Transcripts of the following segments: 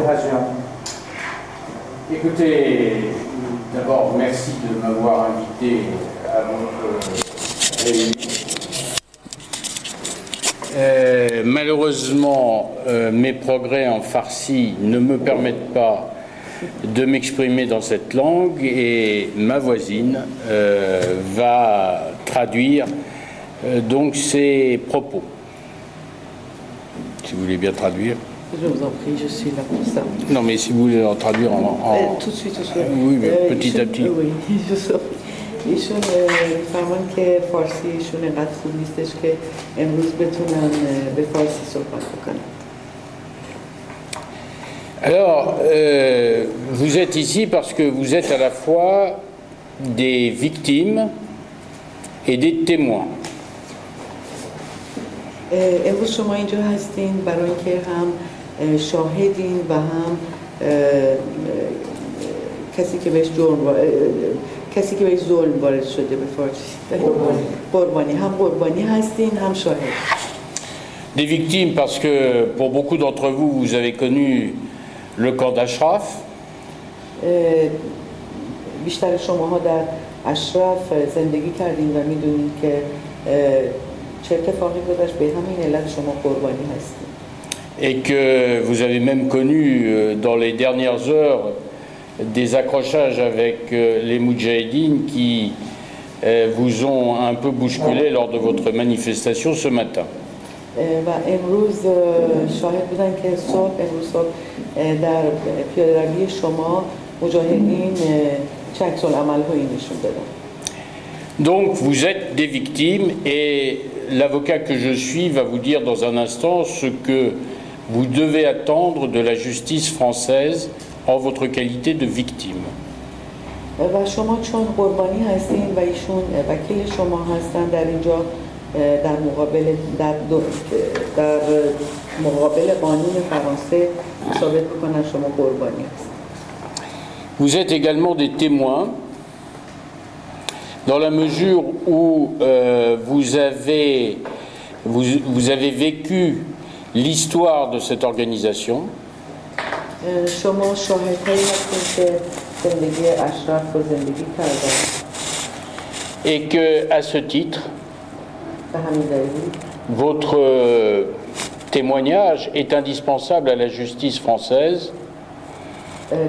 occasion. Écoutez, d'abord, merci de m'avoir invité à votre réunion. Malheureusement, mes progrès en farsi ne me permettent pas de m'exprimer dans cette langue et ma voisine va traduire donc ses propos. Si vous voulez bien traduire. Je vous en prie, je suis là pour ça. Non, mais si vous voulez en traduire tout de suite. Oui, mais petit à petit. Oui, je sais. ایشون میفرمان که فارسی ایشون اینقدر خوب نیستش که امروز بتونن به فارسی صحبت بکنن. Alors, vous êtes ici parce que vous êtes à la fois des victimes et des témoins. امروز شما اینجا هستین برای اینکه هم شاهدین و هم کسی که بهش ظلم وارد شده به فارسی. قربانی هم قربانی هستین هم شاهد. Des victimes parce que pour beaucoup d'entre vous, vous avez connu le camp d'Ashraf. بیشتر شماها در اشراف زندگی کردین و میدونید که چه اتفاقی گذشت، به همین علت شما قربانی هستید. Et que vous avez même connu dans les dernières heures des accrochages avec les moudjahidines qui vous ont un peu bousculé lors de votre manifestation ce matin. و امروز شاهد بودن که امروز صبح در پیاده‌روی شما مجاهدین چه عکس‌العمل‌هایی نشون دادن. Donc vous êtes des victimes et l'avocat que je suis va vous dire dans un instant ce que vous devez attendre de la justice française en votre qualité de victime. و شما چون قربانی هستین و ایشون وکیل شما هستن در اینجا در مقابل قانون فرانسه ثابت بکنن شما قربانی هستین. Vous êtes également des témoins dans la mesure où vous avez vécu l'histoire de cette organisation. شما شاهدهایی هستین که زندگی اشراف رو زندگی کردن. Et que à ce titre, votre témoignage est indispensable à la justice française.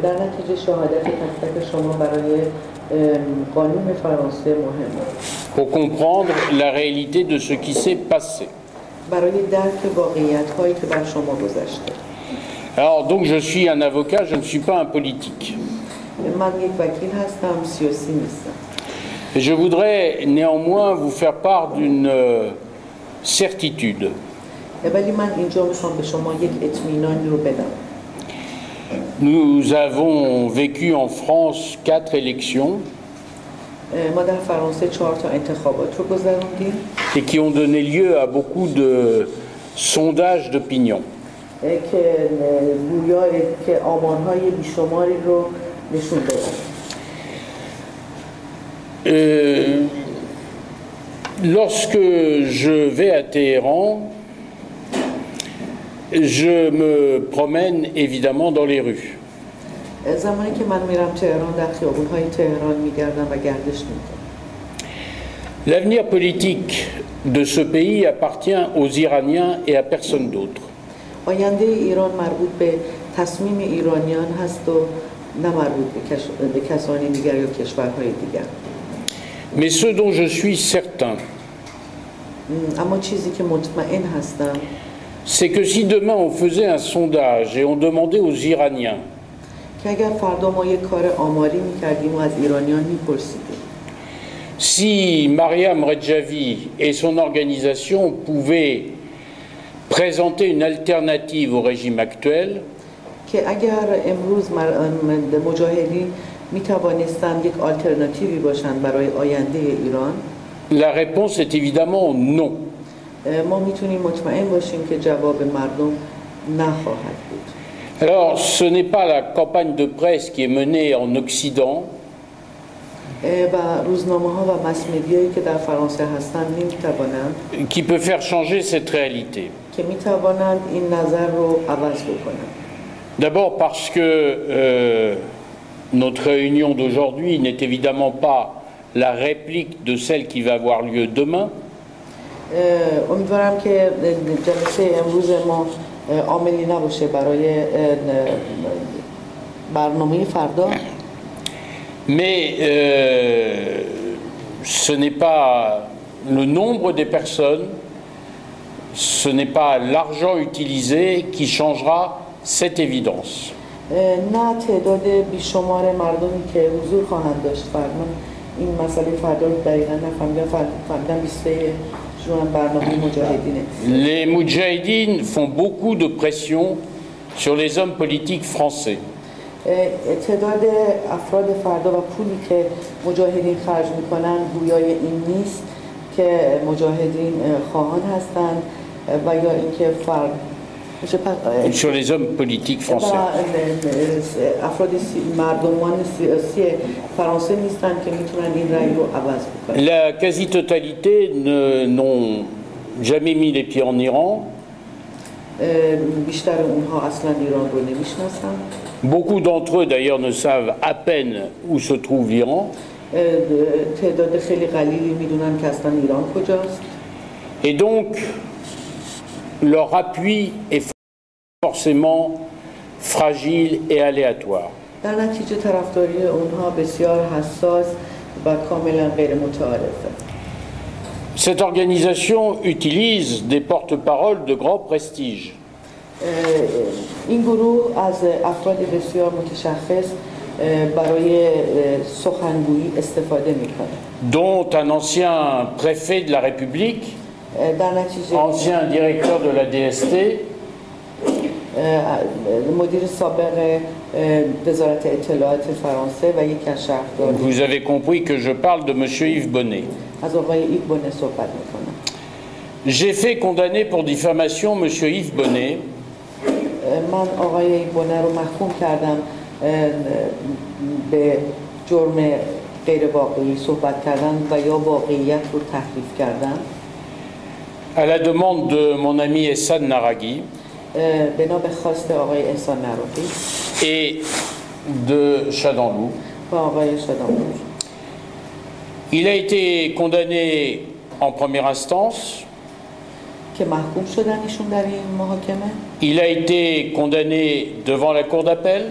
در نتیجه شهادت تک تک شما برای قانون فرانسه مهمه. Pour comprendre la réalité de ce qui s'est passé. برای درک واقعیت‌هایی که بر شما گذشته. Alors donc je suis un avocat, je ne suis pas un politique. من یک وکیل هستم، سیاسی نیستم. Et je voudrais néanmoins vous faire part d'une certitude. ولی من اینجا میخوام به شما یک اطمینانی رو بدم. Nous avons vécu en France 4 élections ما در فرانسه 4 تا انتخابات رو گذروندیم et qui ont donné lieu à beaucoup de sondages d'opinion. که گویا که آمارهای بیشماری رو نشون دادن. Lorsque je vais à Téhéran, je me promène évidemment dans les rues. زمانی که من میرم تهران در خیابون‌های تهران میگردم و گردش میکنم. L'avenir politique de ce pays appartient aux Iraniens et à personne d'autre. آینده ایران مربوط به تصمیم ایرانیان هست و نه مربوط به کسانی دیگر یا کشورهای دیگر. Mais ce dont je suis certain, اما چیزی که مطمئن هستم c'est que si demain on faisait un sondage et on demandait aux Iraniens که اگر فردا ما یک کار آماری میکردیم و از ایرانیان میپرسیدیم si Mariam Redjavi et son organisation pouvaient présenter une alternative au régime actuel, که اگر امروز مجاهدین میتوانستند یک آلترناتیوی باشند برای آینده ایران، la réponse est évidemment non. ما میتونیم مطمئن باشیم که جواب مردم نخواهد بود. Alors, ce n'est pas la campagne de presse qui est menée en Occident و روزنامه‌ها و مس مدیایی که در فرانسه هستند نمی‌توانند qui peut faire changer cette réalité. که می‌توانند این نظر رو عوض بکنند. D'abord parce que notre réunion d'aujourd'hui n'est évidemment pas la réplique de celle qui va avoir lieu demain. امیدوارم که جلسه امروز ما عاملی نباشه برای برنامه فردا. Mais ce n'est pas le nombre des personnes, ce n'est pas l'argent utilisé qui changera cette évidence. نه تعداد بیشمار مردمی که حضور خواهند داشت فردا این مسئله فردا رو دقیقا نفهمیدم 20 جوان برنامه مجاهدینه. Les Moudjahidines font beaucoup de pression sur les hommes politiques français. تعداد افراد فردا و پولی که مجاهدین خرج میکنن گویای این نیست که مجاهدین خواهان هستند و یا اینکه sur les hommes politiques français. افراد مردمان سیاسی فرانسه نیستن که میتونن این رأی رو عوض بکنن. La quasi-totalité n'ont jamais mis les pieds en Iran. بیشتر اونها اصلا ایران رو نمیشناسن. Beaucoup d'entre eux d'ailleurs ne savent à peine où se trouve l'Iran. تعداد خیلی قلیلی میدونن که اصلا ایران کجاست. Et donc leur appui est forcément fragile et aléatoire. در نتیجه طرفداری اونها بسیار حساس و کاملا غیر متعارفه. Cette organisation utilise des porte-paroles de grand prestige. این گروه از افراد بسیار متشخص برای سخنگویی استفاده میکنه. Dont un ancien préfet de la République, ancien directeur de la DST, مدیر سابق وزارت اطلاعات فرانسه و یک از شهردار. Vous avez compris que je parle de monsieur Yves Bonnet. از آقای ایو بونه صحبت میکنم. J'ai fait condamner pour diffamation monsieur Yves Bonnet. من آقای ایو بونه رو محکوم کردم به جرم غیر واقعی صحبت کردن و یا واقعیت رو تحریف کردن. À la demande de mon ami Ehsan Naraghi بنا به خواست آقای احسان نراقی et de Chadanlou. و آقای شادانلو. Il a été condamné en première instance. که محکوم شدن ایشون در این محاکمه. Il a été condamné devant la cour d'appel.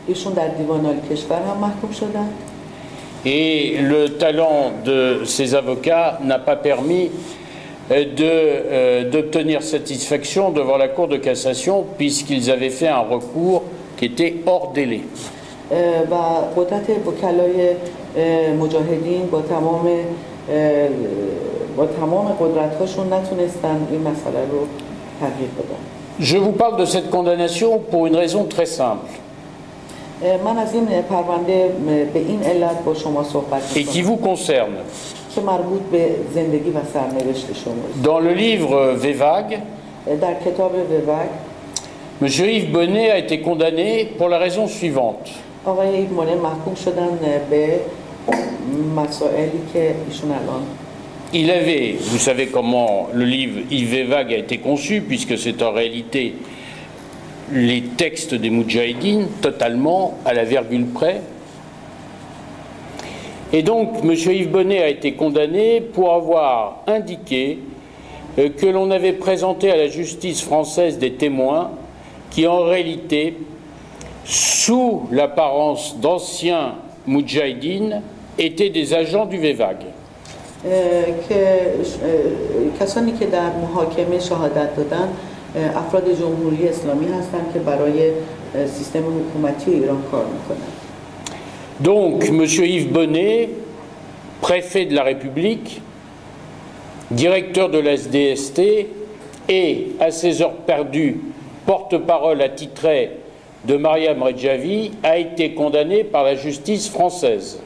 ایشون در دیوان عالی کشور هم محکوم شدن. Et le talent de ses avocats n'a pas permis d'obtenir satisfaction devant la Cour de cassation puisqu'ils avaient fait un recours qui était hors délai. و قدرت وکلای مجاهدین با تمام قدرت‌هاشون نتونستن این مسئله رو تغییر بدن. Je vous parle de cette condamnation pour une raison très simple. من از این پرونده به این علت با شما صحبت et qui vous concerne. که مربوط به زندگی و سرنوشت شماست. Dans le livre Vévague, در کتاب وواگ M. Yves Bonnet a été condamné pour la raison suivante. آقای ایو بونه محکوم شدن به مسائلی که ایشون الان Il avait, vous savez comment le livre Yves Vévague a été conçu, puisque c'est en réalité les textes des Moudjahidines, totalement à la virgule près. Et donc, M. Yves Bonnet a été condamné pour avoir indiqué que l'on avait présenté à la justice française des témoins qui, en réalité, sous l'apparence d'anciens Moudjahidines, étaient des agents du Vévague. که کسانی که در محاکمه شهادت دادن افراد جمهوری اسلامی هستند که برای سیستم حکومتی ایران کار میکنند. Donc, M. Yves Bonnet, préfet de la République, directeur de la SDST et, à ses heures perdues, porte-parole attitré de Mariam Redjavi, a été condamné par la justice française.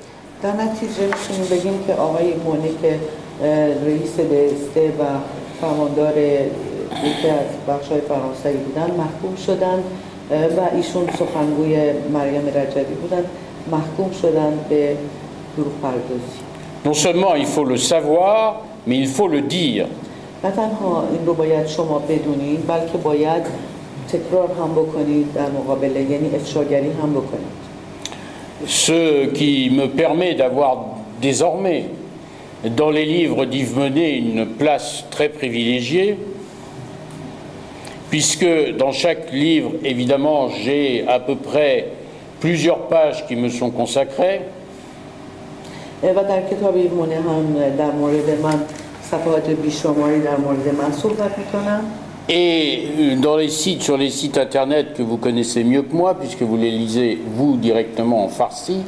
در نتیجه میتونیم بگیم که آقای بونه که رئیس DST و فرماندار یکی از بخش‌های فرانسوی بودن محکوم شدند و ایشون سخنگوی مریم رجوی بودند محکوم شدند به دروغ پردازی. Non seulement il faut le savoir, mais il faut le dire. نه تنها این رو باید شما بدونید بلکه باید تکرار هم بکنید در مقابل، یعنی افشاگری هم بکنید. Ce qui me permet d'avoir désormais dans les livres d'Yves Menet une place très privilégiée, puisque dans chaque livre, évidemment, j'ai à peu près plusieurs pages qui me sont consacrées. و در کتاب ایو مونه هم در مورد من صفحات بیشماری در مورد من صحبت میکنم. Et dans les sites, sur les sites internet que vous connaissez mieux que moi, puisque vous les lisez vous directement en farsi,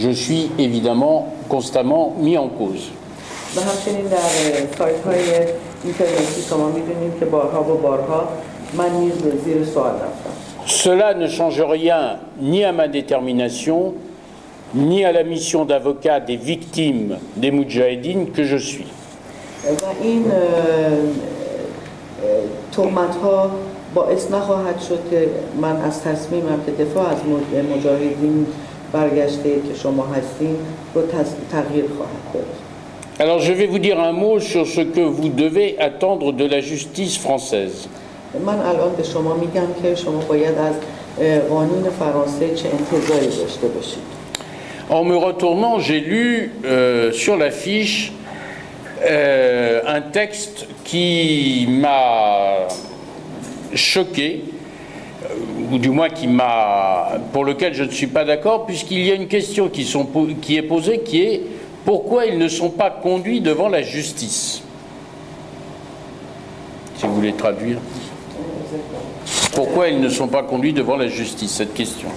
je suis évidemment constamment mis en cause. و همچنین در سایت های اینترنتی شما میدونید که بارها و بارها من نیز زیر سوال رفتم. Cela ne change rien ni à ma détermination, ni à la mission d'avocat des victimes des Moudjahidines que je suis. و این تهمت ها باعث نخواهد شد که من از تصمیمم که دفاع از مجاهدین برگشته که شما هستین رو تغییر خواهد داد. Alors je vais vous dire un mot sur ce que vous devez attendre de la justice française. من الان به شما میگم که شما باید از قانون فرانسه چه انتظاری داشته باشید. En me retournant, j'ai lu sur l'affiche un texte qui m'a choqué, ou du moins pour lequel je ne suis pas d'accord, puisqu'il y a une question qui est posée, qui est pourquoi ils ne sont pas conduits devant la justice. Si vous voulez traduire. Pourquoi ils ne sont pas conduits devant la justice, cette question.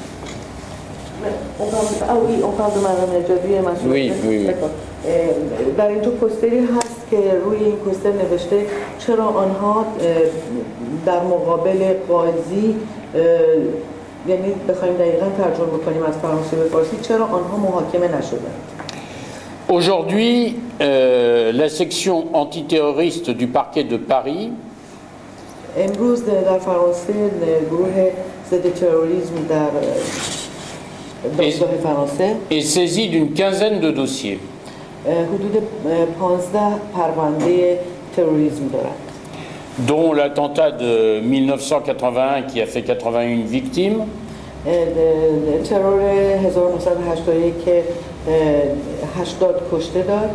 Oui, oui, oui. در اینجا پوستری هست که روی این پوستر نوشته چرا آنها در مقابل قاضی، یعنی بخوایم دقیقاً ترجمه بکنیم از فرانسه به فارسی، چرا آنها محاکمه نشدند. Aujourd'hui, la section antiterroriste du parquet de Paris امروز در فرانسه گروه ضد تروریسم در دادگاه فرانسه est saisie d'une quinzaine de dossiers. حدود 15 پرونده تروریسم دارند. Dont l'attentat de 1981 qui a fait 81 victimes. ترور 1981 که 80 کشته داد.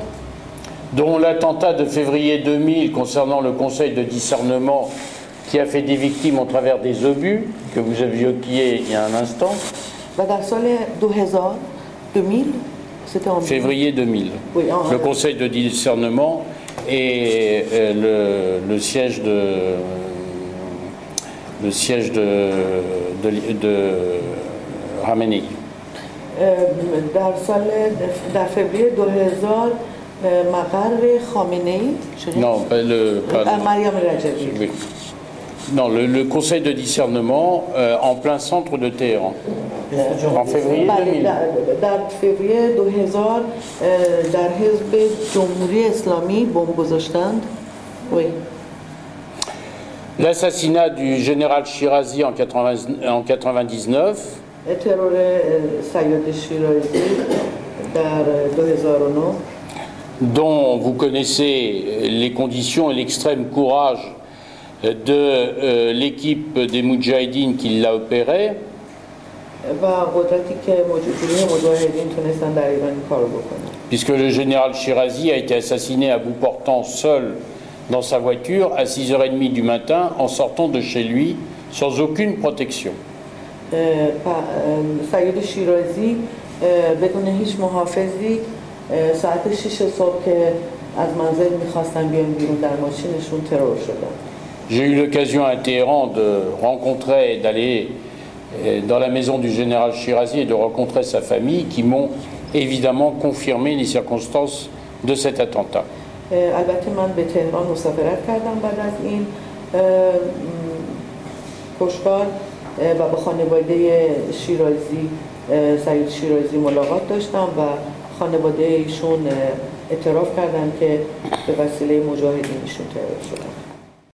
Dont l'attentat de février 2000 concernant le conseil de discernement qui a fait des victimes au travers des obus que vous aviez évoqué il y a un instant. و در سال 2000 c'était en février 2000. Oui, le conseil de discernement et le siège de Khamenei. در فوریه 2000 مقر خامنه‌ای. Non, مریم رجبی. Oui. Non, le conseil de discernement en plein centre de Téhéran. En février 2000. در فوریه 2000 در حزب جمهوری اسلامی بمب گذاشتند. Oui. L'assassinat du général Shirazi en 99. ترور سید شیرازی در 2009. Dont vous connaissez les conditions et l'extrême courage de l'équipe des Moudjahidines qui l'a opéré. Puisque le général Shirazi a été assassiné à bout portant seul dans sa voiture à 6h30 du matin en sortant de chez lui sans aucune protection. سید شیرازی بدون هیچ محافظی ساعت 6 صبح که از منزل میخواستن بیان بیرون در ماشینشون ترور شدن. J'ai eu l'occasion à Téhéran de rencontrer et d'aller dans la maison du général Shirazi et de rencontrer sa famille qui m'ont évidemment confirmé les circonstances de cet attentat. البته من به تهران مسافرت کردم بعد از این کشتار و با خانواده شیرازی سید شیرازی ملاقات داشتم و خانواده ایشون اعتراف کردن که به وسیله مجاهدینشون ترور شدن.